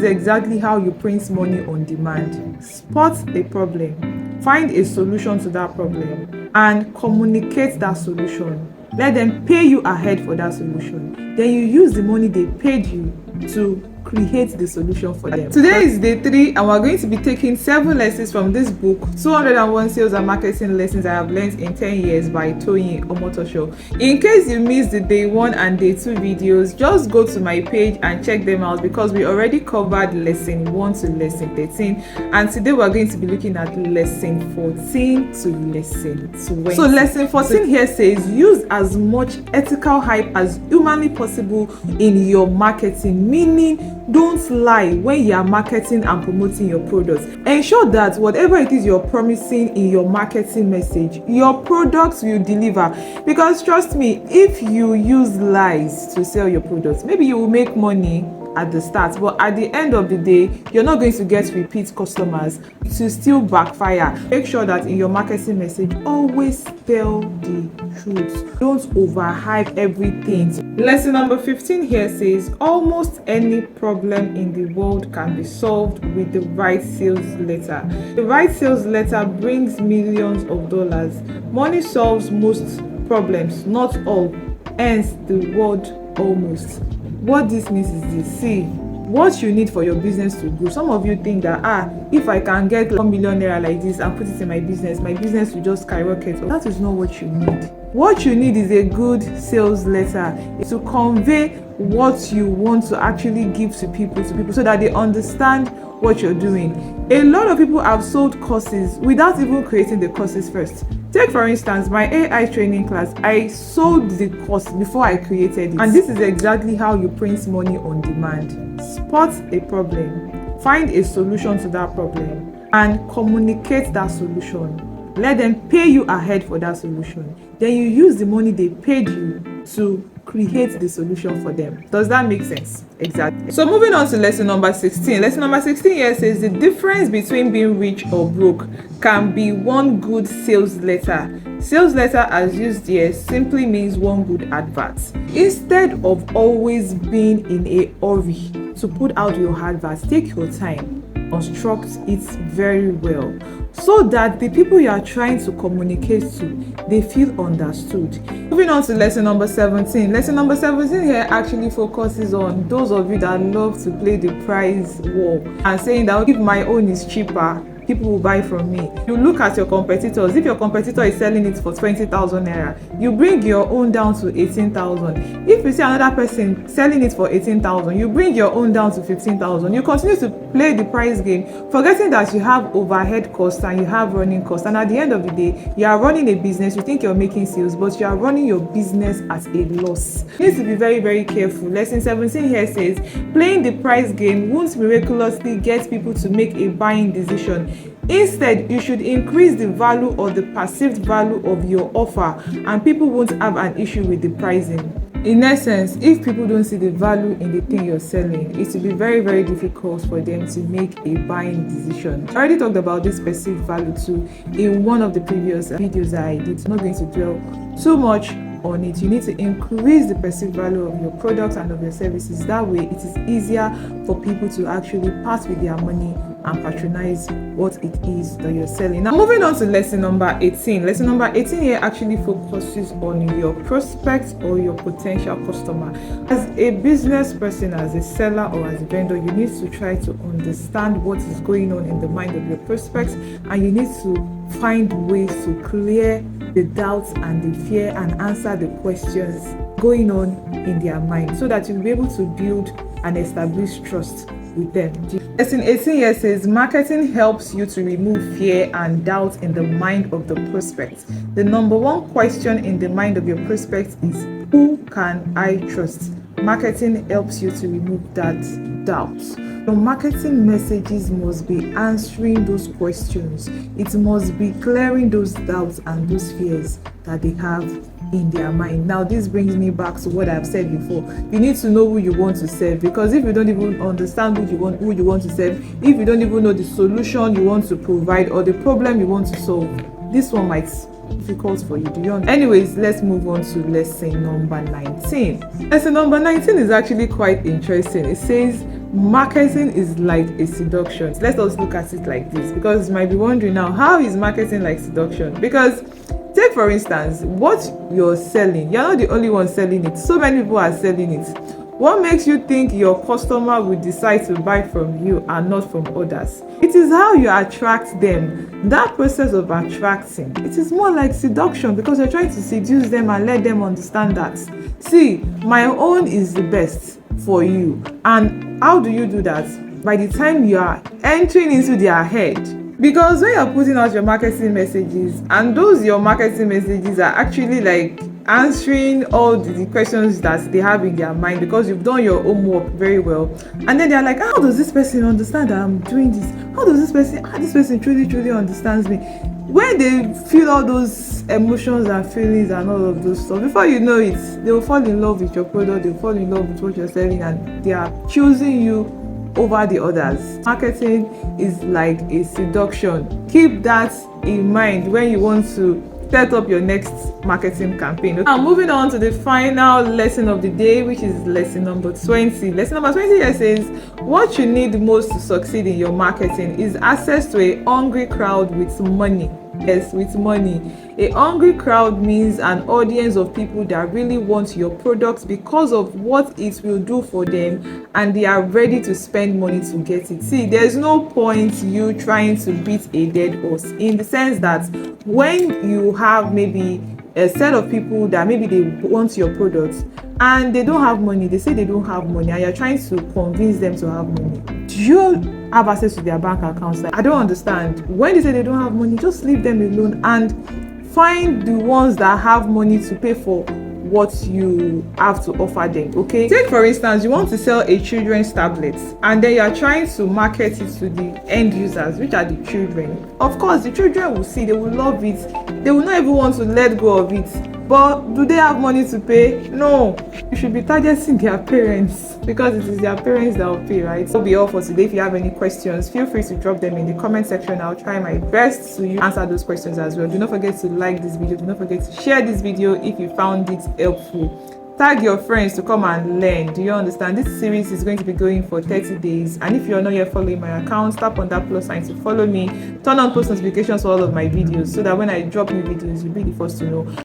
is exactly how you print money on demand. Spot a problem, find a solution to that problem, and communicate that solution. Let them pay you ahead for that solution. Then you use the money they paid you to create the solution for them. Today is day 3 and we're going to be taking 7 lessons from this book, 201 Sales and Marketing Lessons I Have Learned in 10 Years by Toyin Omotosho. In case you missed the day 1 and day 2 videos, just go to my page and check them out because we already covered lesson 1 to lesson 13, and today we're going to be looking at lesson 14 to lesson 20. So lesson 14 here says use as much ethical hype as humanly possible in your marketing, meaning don't lie when you are marketing and promoting your products. Ensure that whatever it is you're promising in your marketing message, your products will deliver. Because trust me, if you use lies to sell your products, maybe you will make money at the start, but at the end of the day, you're not going to get repeat customers. To still backfire. Make sure that in your marketing message, always tell the truth. Don't overhype everything. Lesson number 15 here says almost any problem in the world can be solved with the right sales letter. The right sales letter brings millions of dollars. Money solves most problems, not all. Hence the word almost. What this means is this: see, what you need for your business to grow. Some of you think that if I can get 1 million naira like this and put it in my business will just skyrocket. That is not what you need. What you need is a good sales letter to convey what you want to actually give to people so that they understand what you're doing. A lot of people have sold courses without even creating the courses first. Take for instance my AI training class. I sold the course before I created it. And this is exactly how you print money on demand. Spot a problem, find a solution to that problem, and communicate that solution. Let them pay you ahead for that solution. Then you use the money they paid you to create the solution for them. Does that make sense? Exactly. So moving on to lesson number 16. Lesson number 16 here says the difference between being rich or broke can be one good sales letter. Sales letter as used here simply means one good advert. Instead of always being in a hurry to put out your advert, take your time, construct it very well so that the people you are trying to communicate to, they feel understood. Moving on to lesson number 17. Lesson number 17 here actually focuses on those of you that love to play the price war and saying that if my own is cheaper, people will buy from me. You look at your competitors. If your competitor is selling it for 20,000 naira, you bring your own down to 18,000. If you see another person selling it for 18,000, you bring your own down to 15,000. You continue to play the price game, forgetting that you have overhead costs and you have running costs. And at the end of the day, you are running a business. You think you're making sales, but you are running your business at a loss. You need to be very, very careful. Lesson 17 here says playing the price game won't miraculously get people to make a buying decision. Instead, you should increase the value or the perceived value of your offer, and people won't have an issue with the pricing. In essence, if people don't see the value in the thing you're selling, it will be very, very difficult for them to make a buying decision. I already talked about this perceived value too in one of the previous videos that I did. I'm not going to dwell too much on it. You need to increase the perceived value of your products and of your services. That way it is easier for people to actually part with their money and patronize what it is that you're selling. Now moving on to lesson number 18. Lesson number 18 here actually focuses on your prospect or your potential customer. As a business person, as a seller or as a vendor, you need to try to understand what is going on in the mind of your prospects, and you need to find ways to clear the doubts and the fear and answer the questions going on in their mind so that you'll be able to build and establish trust with them. Lesson 18 here says marketing helps you to remove fear and doubt in the mind of the prospect. The number one question in the mind of your prospect is, who can I trust? Marketing helps you to remove that doubt. Your marketing messages must be answering those questions. It must be clearing those doubts and those fears that they have in their mind. Now this brings me back to what I've said before. You need to know who you want to serve, because if you don't even understand who you want to serve, if you don't even know the solution you want to provide or the problem you want to solve, this one might be difficult for you. Do you understand? Anyways, let's move on to lesson number 19. Lesson number 19 is actually quite interesting. It says marketing is like a seduction. Let us look at it like this, because you might be wondering now, how is marketing like seduction? Because take for instance, what you're selling, you're not the only one selling it. So many people are selling it. What makes you think your customer will decide to buy from you and not from others? It is how you attract them. That process of attracting, it is more like seduction, because you're trying to seduce them and let them understand that, see, my own is the best for you. And how do you do that? By the time you are entering into their head. Because when you're putting out your marketing messages, and those your marketing messages are actually like answering all the questions that they have in their mind, because you've done your homework very well, and then they're like, how does this person understand that I'm doing this? How does this person truly understands me? When they feel all those emotions and feelings and all of those stuff, before you know it, they will fall in love with your product, they'll fall in love with what you're selling, and they are choosing you over the others. Marketing is like a seduction. Keep that in mind when you want to set up your next marketing campaign. Now moving on to the final lesson of the day, which is lesson number 20. Lesson number 20 here says, what you need most to succeed in your marketing is access to a hungry crowd with money. Yes, with money. A hungry crowd means an audience of people that really want your products because of what it will do for them, and they are ready to spend money to get it. See, there's no point you trying to beat a dead horse, in the sense that when you have maybe a set of people that maybe they want your products and they don't have money, they say they don't have money, and you're trying to convince them to have money. Do you have access to their bank accounts? Like, I don't understand. When they say they don't have money, just leave them alone and find the ones that have money to pay for what you have to offer them. Okay, take for instance, you want to sell a children's tablet, and then you are trying to market it to the end users, which are the children. Of course, the children will see, they will love it, they will not even want to let go of it. But do they have money to pay? No. You should be targeting their parents, because it is their parents that will pay, right? That will be all for today. If you have any questions, feel free to drop them in the comment section. I'll try my best to answer those questions as well. Do not forget to like this video. Do not forget to share this video if you found it helpful. Tag your friends to come and learn. Do you understand? This series is going to be going for 30 days. And if you're not yet following my account, tap on that plus sign to follow me. Turn on post notifications for all of my videos, so that when I drop new videos, you'll be the first to know.